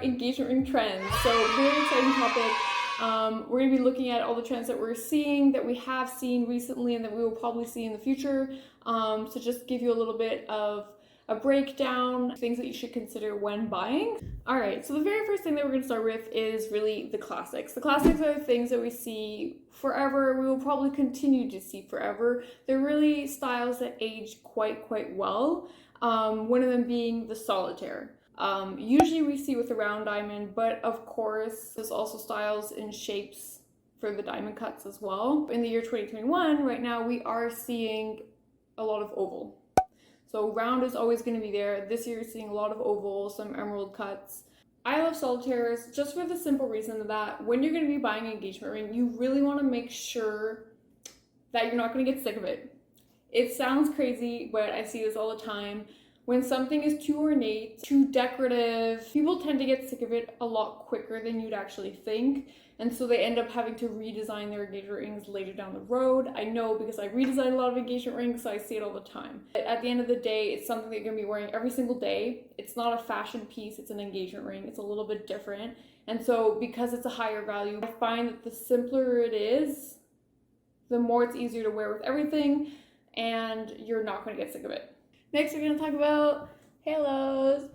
about engagement ring trends. So very exciting topic. We're going to be looking at all the trends that we're seeing, that we have seen recently, and that we will probably see in the future. So just give you a little bit of a breakdown, things that you should consider when buying. All right, so the very first thing that we're going to start with is really the classics. The classics are the things that we see forever. We will probably continue to see forever. They're really styles that age quite well. One of them being the solitaire. Usually we see with a round diamond, but of course there's also styles and shapes for the diamond cuts as well. In the year 2021, right now, we are seeing a lot of oval. So round is always going to be there. This year you're seeing a lot of oval, some emerald cuts. I love solitaires just for the simple reason that when you're going to be buying an engagement ring, you really want to make sure that you're not going to get sick of it. It sounds crazy, but I see this all the time. When something is too ornate, too decorative, people tend to get sick of it a lot quicker than you'd actually think. And so they end up having to redesign their engagement rings later down the road. I know because I redesign a lot of engagement rings, so I see it all the time. But at the end of the day, it's something that you're going to be wearing every single day. It's not a fashion piece, it's an engagement ring. It's a little bit different. And so because it's a higher value, I find that the simpler it is, the more it's easier to wear with everything, and you're not going to get sick of it. Next, we're going to talk about halos.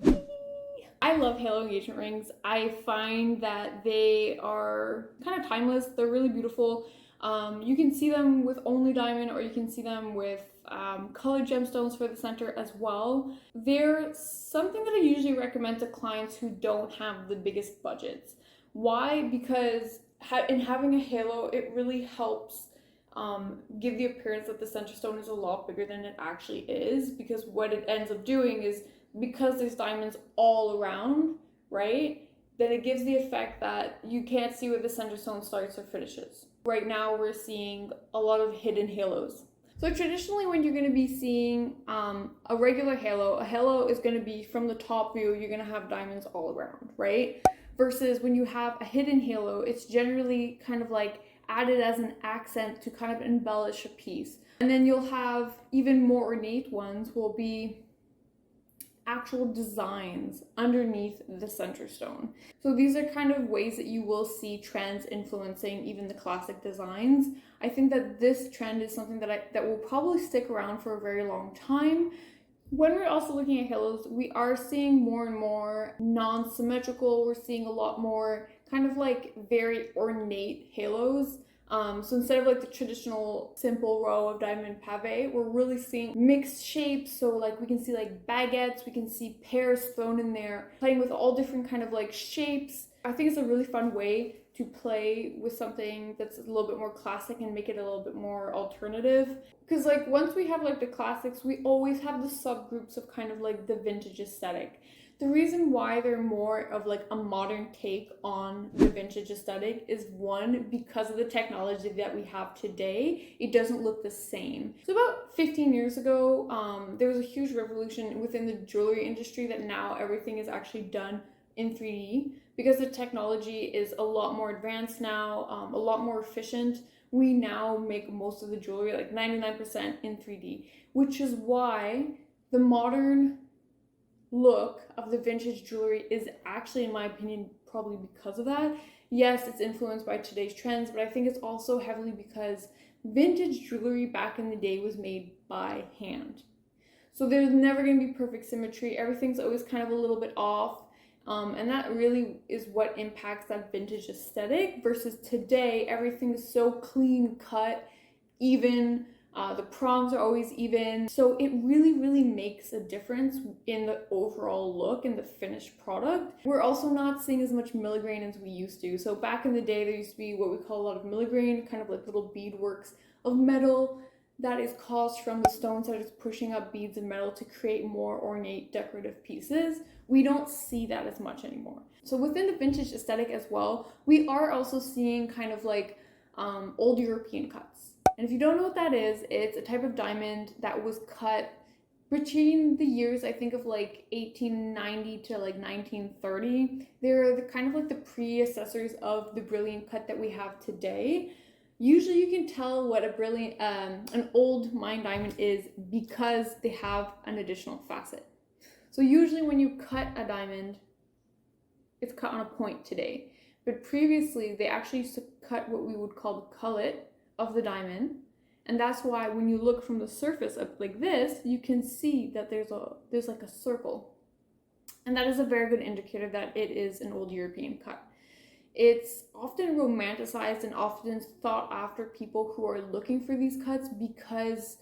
I love halo engagement rings. I find that they are kind of timeless. They're really beautiful. You can see them with only diamond, or you can see them with colored gemstones for the center as well. They're something that I usually recommend to clients who don't have the biggest budgets. Why? Because in having a halo, it really helps give the appearance that the center stone is a lot bigger than it actually is, because what it ends up doing is, because there's diamonds all around, right, then it gives the effect that you can't see where the center stone starts or finishes. Right now we're seeing a lot of hidden halos. So traditionally when you're going to be seeing a regular halo, a halo is going to be from the top view, you're going to have diamonds all around, right? Versus when you have a hidden halo, it's generally kind of like added as an accent to kind of embellish a piece. And then you'll have even more ornate ones will be actual designs underneath the center stone. So these are kind of ways that you will see trends influencing even the classic designs. I think that this trend is something that will probably stick around for a very long time. When we're also looking at halos, we are seeing more and more non-symmetrical. We're seeing a lot more kind of like very ornate halos. So instead of like the traditional simple row of diamond pave, we're really seeing mixed shapes. So like we can see like baguettes, we can see pears thrown in there, playing with all different kind of like shapes. I think it's a really fun way to play with something that's a little bit more classic and make it a little bit more alternative. Because like once we have like the classics, we always have the subgroups of kind of like the vintage aesthetic. The reason why they're more of like a modern take on the vintage aesthetic is, one, because of the technology that we have today, it doesn't look the same. So about 15 years ago, there was a huge revolution within the jewelry industry that now everything is actually done in 3D, because the technology is a lot more advanced now, a lot more efficient. We now make most of the jewelry, like 99% in 3D, which is why the modern look of the vintage jewelry is actually, in my opinion, probably because of that. Yes, it's influenced by today's trends, but I think it's also heavily because vintage jewelry back in the day was made by hand. So there's never going to be perfect symmetry. Everything's always kind of a little bit off. And that really is what impacts that vintage aesthetic, versus today, everything is so clean cut, even. The prongs are always even. So it really makes a difference in the overall look and the finished product. We're also not seeing as much milligrain as we used to. So back in the day, there used to be what we call a lot of milligrain, kind of like little beadworks of metal that is caused from the stones that is pushing up beads of metal to create more ornate decorative pieces. We don't see that as much anymore. So within the vintage aesthetic as well, we are also seeing kind of like old European cuts. And if you don't know what that is, it's a type of diamond that was cut between the years, I think, of like 1890 to like 1930. They're the kind of like the predecessors of the brilliant cut that we have today. Usually you can tell what an old mine diamond is because they have an additional facet. So usually when you cut a diamond, it's cut on a point today. But previously, they actually used to cut what we would call the cullet of the diamond. And that's why when you look from the surface up like this, you can see that there's like a circle. And that is a very good indicator that it is an old European cut. It's often romanticized and often sought after people who are looking for these cuts because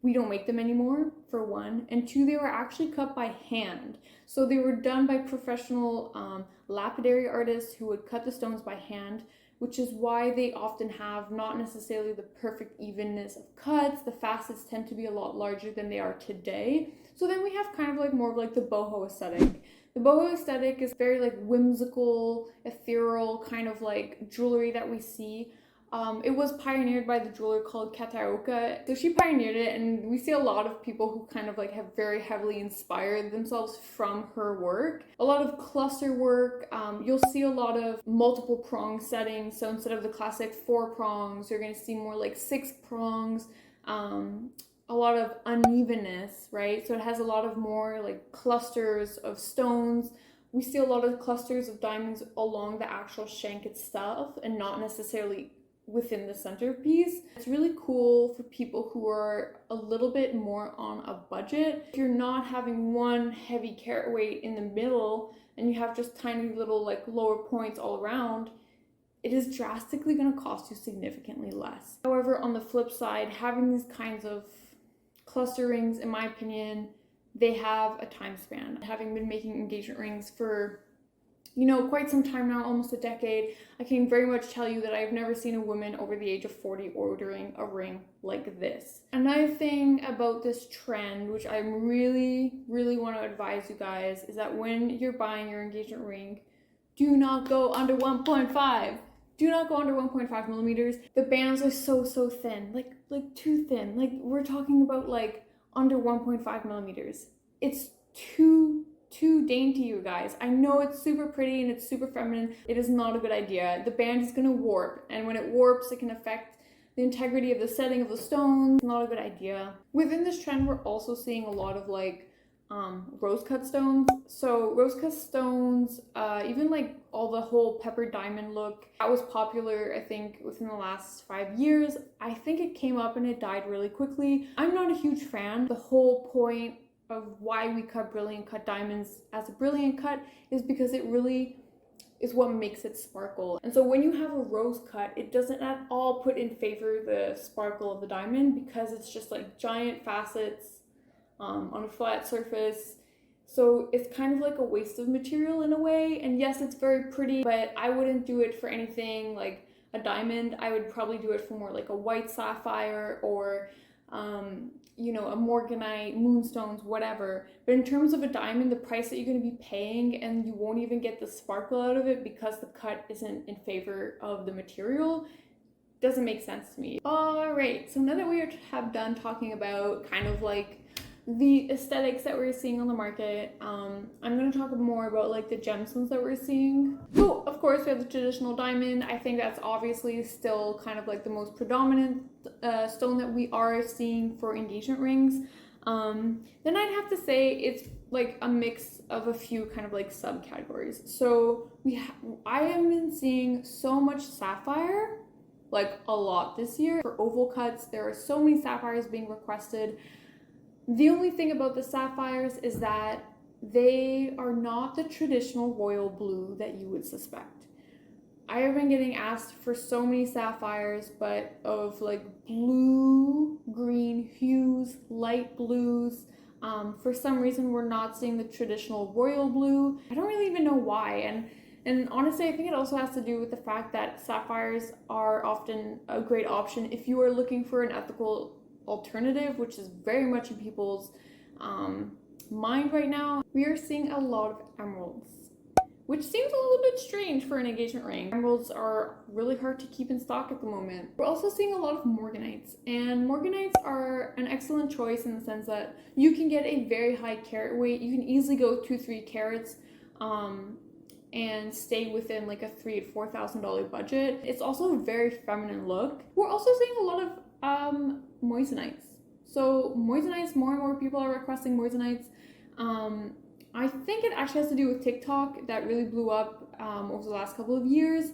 we don't make them anymore, for one, and two, they were actually cut by hand. So they were done by professional lapidary artists who would cut the stones by hand, which is why they often have not necessarily the perfect evenness of cuts. The facets tend to be a lot larger than they are today. So then we have kind of like more of like the boho aesthetic. The boho aesthetic is very like whimsical, ethereal kind of like jewelry that we see. It was pioneered by the jeweler called Kataoka. So she pioneered it, and we see a lot of people who kind of like have very heavily inspired themselves from her work. A lot of cluster work. You'll see a lot of multiple prong settings. So instead of the classic 4 prongs, you're going to see more like 6 prongs. A lot of unevenness, right? So it has a lot of more like clusters of stones. We see a lot of clusters of diamonds along the actual shank itself and not necessarily within the centerpiece. It's really cool for people who are a little bit more on a budget. If you're not having one heavy carat weight in the middle and you have just tiny little like lower points all around, it is drastically going to cost you significantly less. However, on the flip side, having these kinds of cluster rings, in my opinion, they have a time span. Having been making engagement rings for quite some time now, almost a decade, I can very much tell you that I've never seen a woman over the age of 40 ordering a ring like this. Another thing about this trend, which I really want to advise you guys, is that when you're buying your engagement ring, do not go under 1.5. Do not go under 1.5 millimeters. The bands are so thin, like too thin. Like we're talking about like under 1.5 millimeters. It's too dainty, you guys. I know it's super pretty and it's super feminine. It is not a good idea. The band is gonna warp, and when it warps, it can affect the integrity of the setting of the stones. Not a good idea. Within this trend, we're also seeing a lot of like rose cut stones. So rose cut stones, even like all the whole pepper diamond look, that was popular I think within the last 5 years. I think it came up and it died really quickly. I'm not a huge fan. The whole point of why we cut brilliant cut diamonds as a brilliant cut is because it really is what makes it sparkle. And so when you have a rose cut, it doesn't at all put in favor the sparkle of the diamond because it's just like giant facets on a flat surface. So it's kind of like a waste of material in a way. And yes, it's very pretty, but I wouldn't do it for anything like a diamond. I would probably do it for more like a white sapphire or a morganite, moonstones, whatever. But in terms of a diamond, the price that you're going to be paying, and you won't even get the sparkle out of it because the cut isn't in favor of the material, doesn't make sense to me. All right, so now that we have done talking about kind of like the aesthetics that we're seeing on the market, I'm going to talk more about like the gemstones that we're seeing. So of course we have the traditional diamond. I think that's obviously still kind of like the most predominant stone that we are seeing for engagement rings. Then I'd have to say it's like a mix of a few kind of like subcategories. So I have been seeing so much sapphire, like a lot this year. For oval cuts, there are so many sapphires being requested. The only thing about the sapphires is that they are not the traditional royal blue that you would suspect. I have been getting asked for so many sapphires, but of like blue, green hues, light blues. For some reason, we're not seeing the traditional royal blue. I don't really even know why. And honestly, I think it also has to do with the fact that sapphires are often a great option if you are looking for an ethical alternative, which is very much in people's mind right now. We are seeing a lot of emeralds, which seems a little bit strange for an engagement ring. Emeralds are really hard to keep in stock at the moment. We're also seeing a lot of morganites, and morganites are an excellent choice in the sense that you can get a very high carat weight. You can easily go 2-3 carats and stay within like a $3,000 to $4,000 budget. It's also a very feminine look. We're also seeing a lot of moissanites. So moissanites, more and more people are requesting moissanites. I think it actually has to do with TikTok that really blew up over the last couple of years.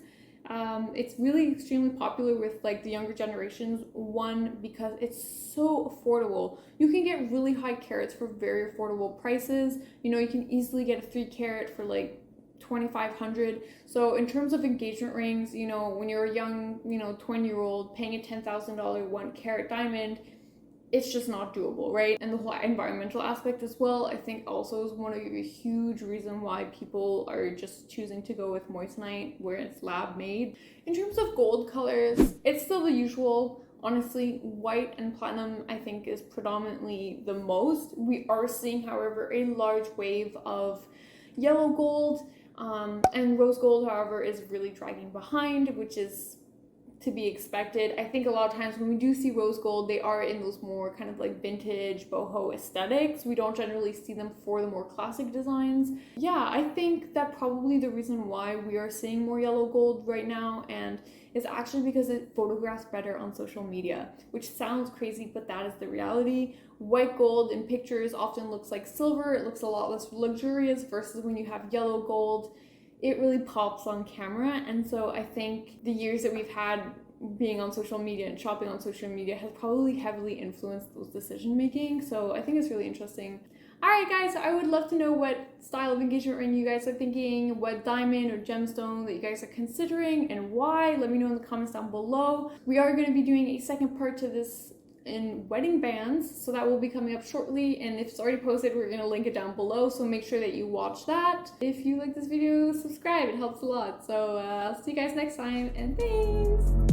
It's really extremely popular with like the younger generations. One, because it's so affordable. You can get really high carats for very affordable prices. You know, you can easily get a 3 carat for like 2,500. So in terms of engagement rings, you know, when you're a young, you know, 20-year-old paying a $10,000 1 carat diamond, it's just not doable, right? And the whole environmental aspect as well, I think also is one of the huge reason why people are just choosing to go with moissanite where it's lab made. In terms of gold colors, it's still the usual. Honestly, white and platinum I think is predominantly the most. We are seeing, however, a large wave of yellow gold, and rose gold, however, is really dragging behind, which is to be expected. I think a lot of times when we do see rose gold, they are in those more kind of like vintage boho aesthetics. We don't generally see them for the more classic designs. Yeah, I think that probably the reason why we are seeing more yellow gold right now and is actually because it photographs better on social media, which sounds crazy, but that is the reality. White gold in pictures often looks like silver. It looks a lot less luxurious versus when you have yellow gold, it really pops on camera. And so I think the years that we've had being on social media and shopping on social media has probably heavily influenced those decision making. So I think it's really interesting. Alright guys, I would love to know what style of engagement ring you guys are thinking, what diamond or gemstone that you guys are considering and why. Let me know in the comments down below. We are going to be doing a second part to this in wedding bands, so that will be coming up shortly, and if it's already posted, we're going to link it down below, so make sure that you watch that. If you like this video, subscribe, it helps a lot. So I'll see you guys next time, and thanks!